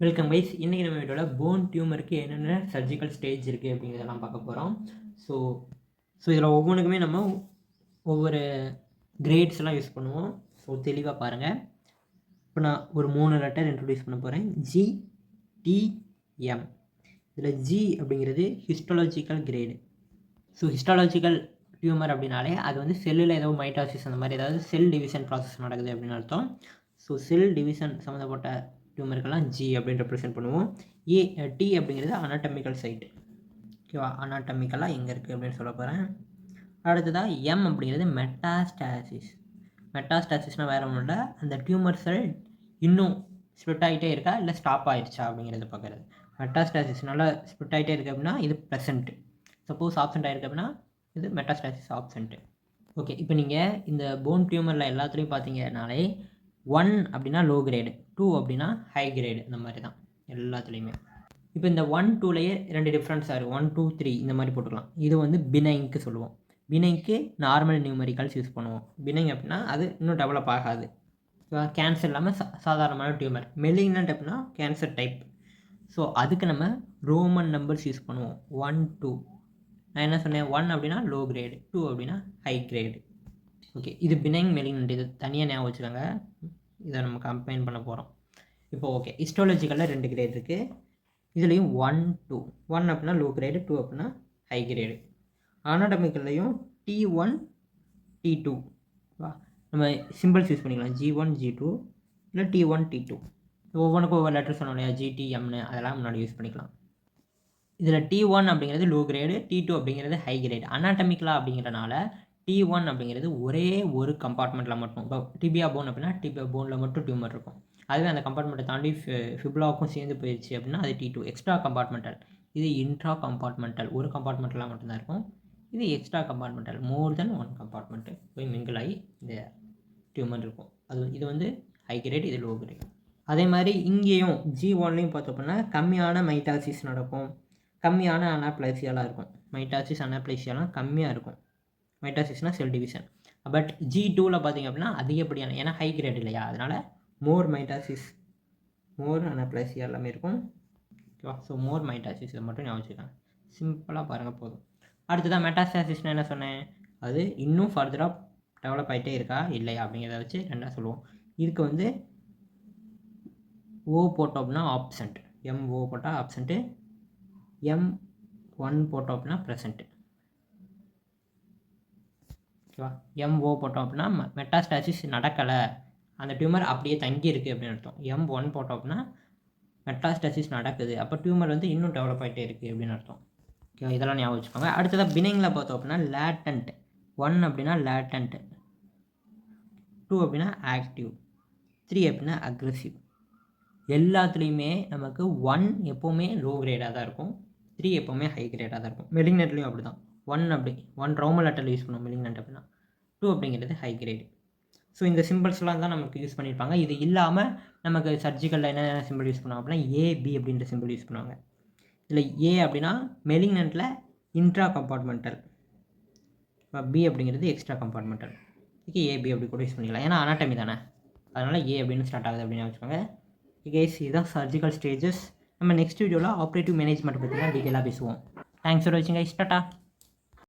Welcome guys. இன்றைக்கி நம்ம வீடியோவில் போன் டியூமருக்கு என்னென்ன சர்ஜிக்கல் ஸ்டேஜ் இருக்குது அப்படிங்கிறதெல்லாம் பார்க்க போகிறோம். ஸோ இதில் ஒவ்வொன்றுக்குமே நம்ம ஒவ்வொரு கிரேட்ஸ்லாம் யூஸ் பண்ணுவோம். ஸோ தெளிவாக பாருங்கள். இப்போ நான் ஒரு 3 லெட்டர் இன்ட்ரடியூஸ் பண்ண போகிறேன். GTM. இதில் G அப்படிங்கிறது histological grade. So histological tumour அப்படின்னாலே அது வந்து செல்லில் ஏதோ மைட்டாசிஸ் அந்த மாதிரி ஏதாவது செல் டிவிஷன் ப்ராசஸ் நடக்குது அப்படின்னு அர்த்தம். ஸோ செல் டிவிஷன் சம்மந்தப்பட்ட டியூமருக்கெல்லாம் G அப்படின்னு ரெப்ரசென்ட் பண்ணுவோம். T அப்படிங்கிறது அனாட்டமிக்கல் சைட்டு. ஓகேவா, அனாட்டமிக்கலாக எங்கே இருக்குது அப்படின்னு சொல்ல போகிறேன். அடுத்ததாக M அப்படிங்கிறது மெட்டாஸ்டாசிஸ். மெட்டாஸ்டாசிஸ்னால் வேறு ஒன்றும் இல்லை, அந்த டியூமர் செல் இன்னும் ஸ்ப்ளிட் ஆகிட்டே இருக்கா இல்லை ஸ்டாப் ஆகிடுச்சா அப்படிங்கிறத பார்க்குறது. மெட்டாஸ்டாசிஸ்னால ஸ்ப்ளிட் ஆகிட்டே இருக்குது அப்படின்னா இது ப்ரெசென்ட்டு. சப்போஸ் ஆப்சென்ட் ஆகிருக்கு அப்படின்னா இது மெட்டாஸ்டாசிஸ் ஆப்சென்ட்டு. ஓகே, இப்போ நீங்கள் இந்த போன் டியூமரில் எல்லாத்துலேயும் பார்த்தீங்கன்னாலே 1 அப்படின்னா லோ கிரேடு, 2 அப்படின்னா ஹை கிரேடு, இந்த மாதிரி தான் எல்லாத்துலேயுமே. இப்போ இந்த 1, 2லேயே 2 டிஃப்ரென்ஸாக இருக்குது. 1, 2, 3 இந்த மாதிரி போட்டுக்கலாம். இது வந்து பினைங்க்கு சொல்லுவோம். பினைங்க்கு நார்மல் நியூமரிக்கல்ஸ் யூஸ் பண்ணுவோம். பினைங் அப்படின்னா அது இன்னும் டெவலப் ஆகாது. கேன்சர் இல்லாமல் சாதாரணமான டியூமர். மெலிக்னன்ட் அப்படின்னா கேன்சர் டைப். ஸோ அதுக்கு நம்ம ரோமன் நம்பர்ஸ் யூஸ் பண்ணுவோம். 1, 2. நான் என்ன சொன்னேன், 1 அப்படின்னா லோ கிரேடு, 2 அப்படின்னா ஹை கிரேடு. ஓகே, இது பினைங் மெலிக்னன்ட், இது தனியாக ஞாபகம் வச்சுக்கோங்க. இதை நம்ம கம்பைன் பண்ண போகிறோம். இப்போ ஓகே, ஹிஸ்டாலஜிக்கலில் 2 கிரேட் இருக்குது. இதுலேயும் 1, 2. 1 அப்படின்னா லோ கிரேடு, 2 அப்படின்னா ஹை கிரேடு. அனாட்டமிக்கல்லையும் T1, T2. வா, நம்ம சிம்பிள்ஸ் யூஸ் பண்ணிக்கலாம். G1, G2 இல்லை T1, T2. ஒவ்வொன்றுக்கும் ஒவ்வொரு லெட்டர் சொன்னோம் இல்லையா, GTMனு, அதெல்லாம் முன்னாடி யூஸ் பண்ணிக்கலாம். இதில் T1 அப்படிங்கிறது லோ கிரேடு, T2 அப்படிங்கிறது ஹை கிரேடு. அனாட்டமிக்கலாக அப்படிங்கிறனால T1 அப்படிங்கிறது ஒரே ஒரு கம்பார்ட்மெண்ட்டில் மட்டும். இப்போ டிபியா போன் அப்படின்னா டிபியா போனில் மட்டும் டியூமர் இருக்கும். அதுவே அந்த கம்பார்ட்மெண்ட்டை தாண்டி ஃபிப்லாவுக்கும் சேர்ந்து போயிடுச்சு அப்படின்னா அது T2, எக்ஸ்ட்ரா கம்பார்ட்மெண்டல். இது இன்ட்ரா கம்பார்ட்மெண்டல், ஒரு கம்பார்ட்மெண்ட்டில் மட்டும்தான் இருக்கும். இது எக்ஸ்ட்ரா கம்பார்ட்மெண்டல், மோர் தென் 1 கம்பார்ட்மெண்ட்டு போய் மிங்கிள் ஆகி இந்த டியூமர் இருக்கும். இது வந்து ஹை கிரேட், இது லோ கிரேட். அதே மாதிரி இங்கேயும் G1லையும் பார்த்தோம் அப்படின்னா கம்மியான மைட்டாசிஸ் நடக்கும், கம்மியான அனாப்ளேசியாலாம் இருக்கும். மைட்டாசிஸ் அனாப்ளேசியாலாம் கம்மியாக இருக்கும். மைட்டாசிஸ்னால் செல் டிவிஷன். பட் G2வில் பார்த்திங்க அப்படின்னா அதிகப்படியான, ஏன்னா ஹை கிரேட் இல்லையா, அதனால் மோர் மைட்டாசிஸ், மோர் அனாப்ளேசியா எல்லாமே இருக்கும். ஓகேவா, ஸோ மோர் மைட்டாசிஸ், இதை மட்டும் ஞாபகம் வச்சுக்கோங்க. சிம்பிளாக பாருங்கள் போதும். அடுத்ததான் மெட்டாஸ்டாசிஸ்னால் என்ன சொன்னேன், அது இன்னும் ஃபர்தராக டெவலப் ஆகிட்டே இருக்கா இல்லையா அப்படிங்கிறத வச்சு ரெண்டாக சொல்லுவோம். இதுக்கு வந்து O போட்டோம் அப்படின்னா ஆப்சென்ட், MO போட்டால் ஆப்சென்ட்டு, M1 போட்டோம் அப்படின்னா ப்ரெசென்ட்டு. ஓகேவா, MO போட்டோம் அப்படின்னா மெட்டாஸ்டாசிஸ் நடக்கலை, அந்த டியூமர் அப்படியே தங்கி இருக்குது அப்படின்னு அர்த்தம். M1 போட்டோம் அப்படின்னா மெட்டாஸ்டாசிஸ் நடக்குது, அப்போ டியூமர் வந்து இன்னும் டெவலப் ஆகிட்டே இருக்குது அப்படின்னு அர்த்தம். ஓகே, இதெல்லாம் ஞாபகம் வச்சுக்கோங்க. அடுத்ததாக பினைங்கில் பார்த்தோம் அப்படின்னா லேட்டன்ட். 1 அப்படின்னா லேட்டன்ட், 2 அப்படின்னா ஆக்டிவ், 3 அப்படின்னா அக்ரெசிவ். எல்லாத்துலேயுமே நமக்கு 1 எப்போவுமே லோ கிரேடாக தான் இருக்கும், 3 எப்போவுமே ஹை கிரேடாக தான் இருக்கும். மெலிக்னன்ட்லேயும் அப்படி தான். 1 ரோமன் லெட்டரில் யூஸ் பண்ணுவோம் மெலிக்னன்ட் அப்படின்னா. 2 அப்படிங்கிறது ஹை கிரேடு. ஸோ இந்த சிம்பிள்ஸ்லாம் தான் நமக்கு யூஸ் பண்ணியிருப்பாங்க. இது இல்லாமல் நமக்கு சர்ஜிக்கலில் என்ன சிம்பிள் யூஸ் பண்ணுவாங்க அப்படின்னா AB அப்படின்ற சிம்பிள் யூஸ் பண்ணுவாங்க. இதில் A அப்படின்னா மெலிக்னன்ட்டில் இன்ட்ரா கம்பார்ட்மெண்டல், B அப்படிங்கிறது எக்ஸ்ட்ரா கம்பார்ட்மெண்டல். இதுக்கு AB அப்படி கூட யூஸ் பண்ணிக்கலாம், ஏன்னா அனாட்டமி தானே, அதனால் A அப்படின்னு ஸ்டார்ட் ஆகுது அப்படின்னு வச்சுக்கோங்க. கேஸ், இதுதான் சர்ஜிக்கல் ஸ்டேஜஸ். நம்ம நெக்ஸ்ட் வீடியோவில் ஆப்ரேட்டிவ் மேனேஜ்மெண்ட் பற்றி தான் டீட்டெயிலாக பேசுவோம். தேங்க்ஸ் ஃபார் வாட்சிங் கைஸ். டாடா.